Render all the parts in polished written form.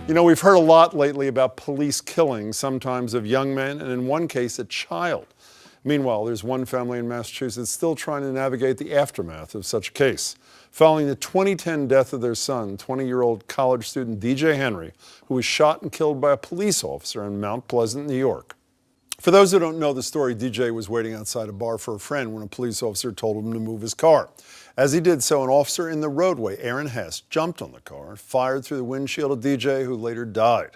You know, we've heard a lot lately about police killings, sometimes of young men, and in one case, a child. Meanwhile, there's one family in Massachusetts still trying to navigate the aftermath of such a case. Following the 2010 death of their son, 20-year-old college student djhenry, who was shot and killed by a police officer in Mount Pleasant, New York. For those who don't know the story, DJ was waiting outside a bar for a friend when a police officer told him to move his car. As he did so, an officer in the roadway, Aaron Hess, jumped on the car and fired through the windshield of DJ, who later died.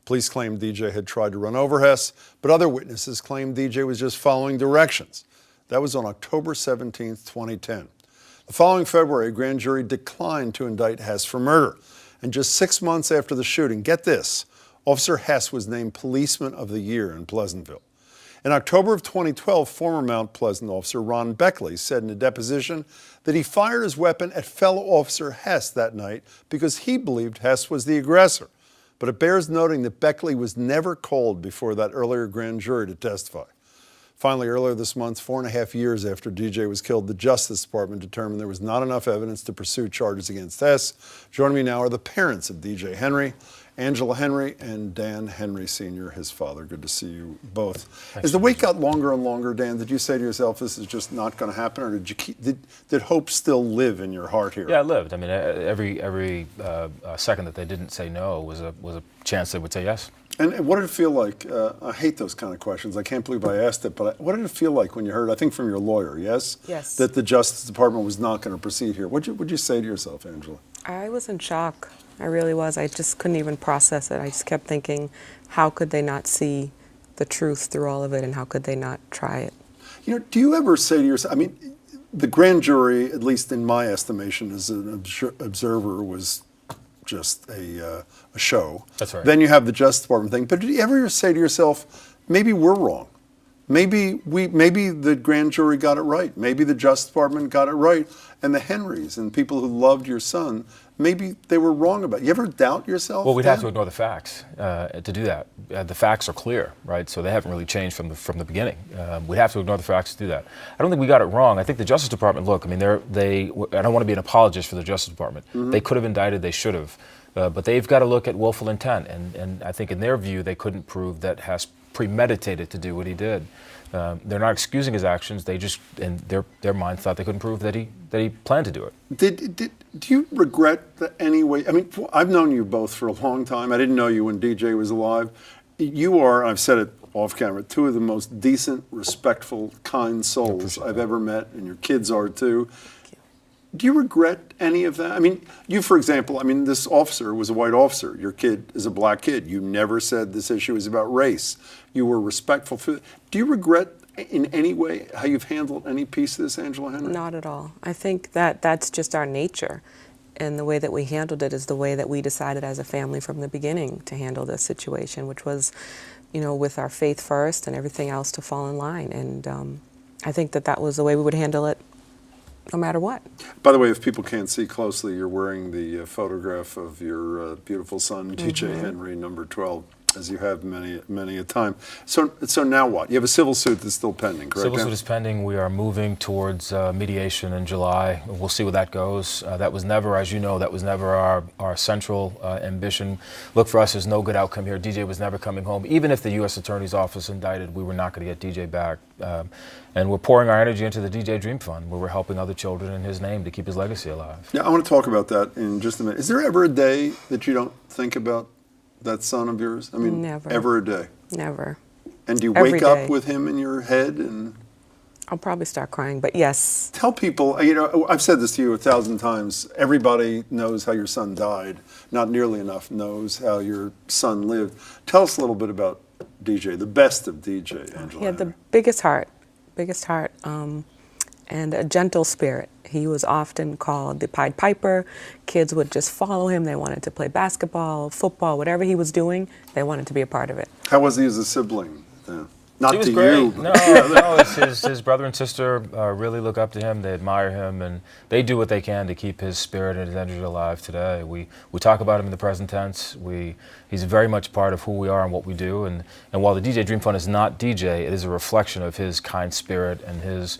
Police claimed DJ had tried to run over Hess, but other witnesses claimed DJ was just following directions. That was on October 17, 2010. The following February, a grand jury declined to indict Hess for murder. And just 6 months after the shooting, get this, Officer Hess was named Policeman of the Year in Pleasantville. In October of 2012, former Mount Pleasant officer Ron Beckley said in a deposition that he fired his weapon at fellow officer Hess that night because he believed Hess was the aggressor. But it bears noting that Beckley was never called before that earlier grand jury to testify. Finally, earlier this month, 4.5 years after DJ was killed, the Justice Department determined there was not enough evidence to pursue charges against Hess. Joining me now are the parents of djhenry, Angela Henry and Dan Henry Sr., his father. Good to see you both. Thanks. As the wait got longer and longer, Dan, did you say to yourself, this is just not going to happen, or did hope still live in your heart here? Yeah, it lived. I mean, every second that they didn't say no was a chance they would say yes. And what did it feel like? I hate those kind of questions. I can't believe I asked it, but what did it feel like when you heard, I think from your lawyer, yes? Yes. That the Justice Department was not going to proceed here. What'd you say to yourself, Angela? I was in shock. I really was. I just couldn't even process it. I just kept thinking, how could they not see the truth through all of it, and how could they not try it? You know, do you ever say to yourself, I mean, the grand jury, at least in my estimation as an observer, was just a show. That's right. Then you have the Justice Department thing. But did you ever say to yourself, maybe we're wrong? Maybe the grand jury got it right. Maybe the Justice Department got it right. And the Henrys and people who loved your son, maybe they were wrong about it. You ever doubt yourself? Well, we'd have to ignore the facts to do that. The facts are clear, right? So they haven't really changed from the beginning. We'd have to ignore the facts to do that. I don't think we got it wrong. I think the Justice Department, look, I mean, I don't want to be an apologist for the Justice Department. Mm-hmm. They could have indicted, they should have. But they've got to look at willful intent. And I think in their view, they couldn't prove that Hess premeditated to do what he did. They're not excusing his actions. They just, in their mind, thought they couldn't prove that he planned to do it. Do you regret that any way? I mean, I've known you both for a long time. I didn't know you when DJ was alive. You are, I've said it off camera, two of the most decent, respectful, kind souls I've ever met, and your kids are too. Do you regret any of that? I mean, you, for example, I mean, this officer was a white officer. Your kid is a black kid. You never said this issue is about race. You were respectful. Do you regret in any way how you've handled any piece of this, Angela Henry? Not at all. I think that that's just our nature. And the way that we handled it is the way that we decided as a family from the beginning to handle this situation, which was, you know, with our faith first and everything else to fall in line. And I think that was the way we would handle it no matter what. By the way, if people can't see closely, you're wearing the photograph of your beautiful son, djhenry, number 12, as you have many a time. So now what? You have a civil suit that's still pending, correct? Civil suit is pending. We are moving towards mediation in July. We'll see where that goes. That was never, as you know, that was never our central ambition. Look, for us, there's no good outcome here. DJ was never coming home. Even if the U.S. Attorney's Office indicted, we were not going to get DJ back. And we're pouring our energy into the DJ Dream Fund, where we're helping other children in his name to keep his legacy alive. Yeah, I want to talk about that in just a minute. Is there ever a day that you don't think about that son of yours? I mean, never. Ever a day? Never. And do you Every wake day. up with him in your head? And I'll probably start crying, but yes. tell people, you know, I've said this to you 1,000 times, everybody knows how your son died. Not nearly enough knows how your son lived. Tell us a little bit about DJ, the best of DJ, Angela. He had the biggest heart, and a gentle spirit. He was often called the Pied Piper. Kids would just follow him. They wanted to play basketball, football, whatever he was doing, they wanted to be a part of it. How was he as a sibling then? Not He was to great. you. No, no, it's his brother and sister really look up to him. They admire him, and they do what they can to keep his spirit and his energy alive today. We talk about him in the present tense. He's very much part of who we are and what we do. And while the DJ Dream Fund is not DJ, it is a reflection of his kind spirit and his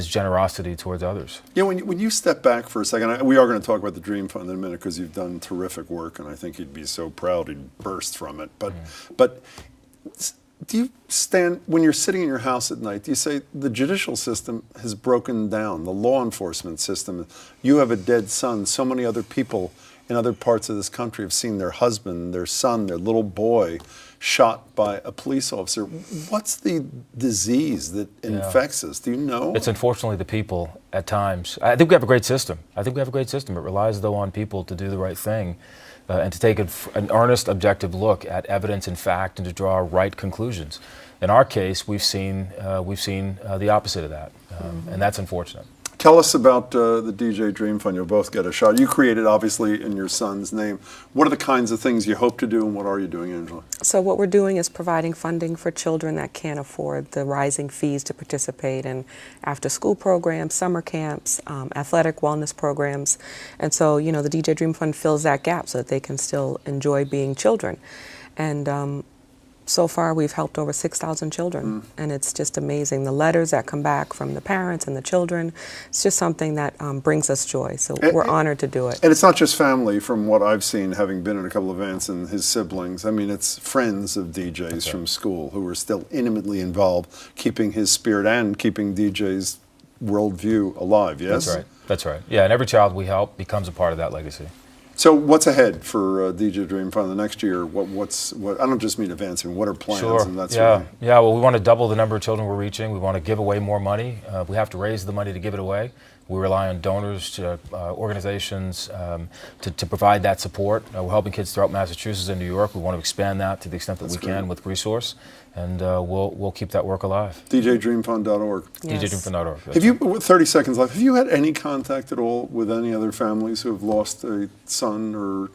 generosity towards others. Yeah, when you step back for a second, we are going to talk about the Dream Fund in a minute because you've done terrific work, and I think he'd be so proud he'd burst from it. But do you stand, when you're sitting in your house at night, do you say the judicial system has broken down, the law enforcement system, you have a dead son, so many other people in other parts of this country have seen their husband, their son, their little boy shot by a police officer. What's the disease that infects us? Do you know? It's unfortunately the people at times. I think we have a great system. It relies, though, on people to do the right thing. And to take an earnest, objective look at evidence and fact, and to draw right conclusions. In our case, we've seen the opposite of that, and that's unfortunate. Tell us about the DJ Dream Fund. You'll both get a shot. You created, obviously, in your son's name. What are the kinds of things you hope to do, and what are you doing, Angela? So what we're doing is providing funding for children that can't afford the rising fees to participate in after-school programs, summer camps, athletic wellness programs. And so, you know, the DJ Dream Fund fills that gap so that they can still enjoy being children. And so far, we've helped over 6,000 children, and it's just amazing. The letters that come back from the parents and the children, it's just something that brings us joy, so we're honored to do it. And it's not just family, from what I've seen, having been at a couple of events, and his siblings. I mean, it's friends of DJs from school who are still intimately involved, keeping his spirit and keeping DJ's worldview alive, yes? That's right. Yeah, and every child we help becomes a part of that legacy. So what's ahead for DJ Dream Fund the next year? What I don't just mean advancing. What are plans? Sure. And that sort of thing? Yeah. Well, we want to double the number of children we're reaching. We want to give away more money. We have to raise the money to give it away. We rely on donors, organizations to provide that support. We're helping kids throughout Massachusetts and New York. We want to expand that to the extent that we can with resource, and we'll keep that work alive. djhdreamfund.org. Yes. djhdreamfund.org. Have you, with 30 seconds left, have you had any contact at all with any other families who have lost a son or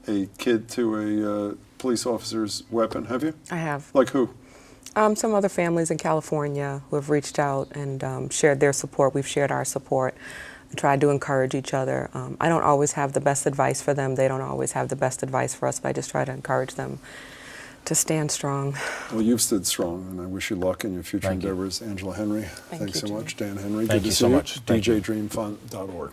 a kid to a police officer's weapon? Have you? I have. Like who? Some other families in California who have reached out and shared their support. We've shared our support and tried to encourage each other. I don't always have the best advice for them. They don't always have the best advice for us, but I just try to encourage them to stand strong. Well, you've stood strong, and I wish you luck in your future endeavors. Angela Henry, thanks so much. Dan Henry, good to see you. Thank you so much. djhdreamfund.org.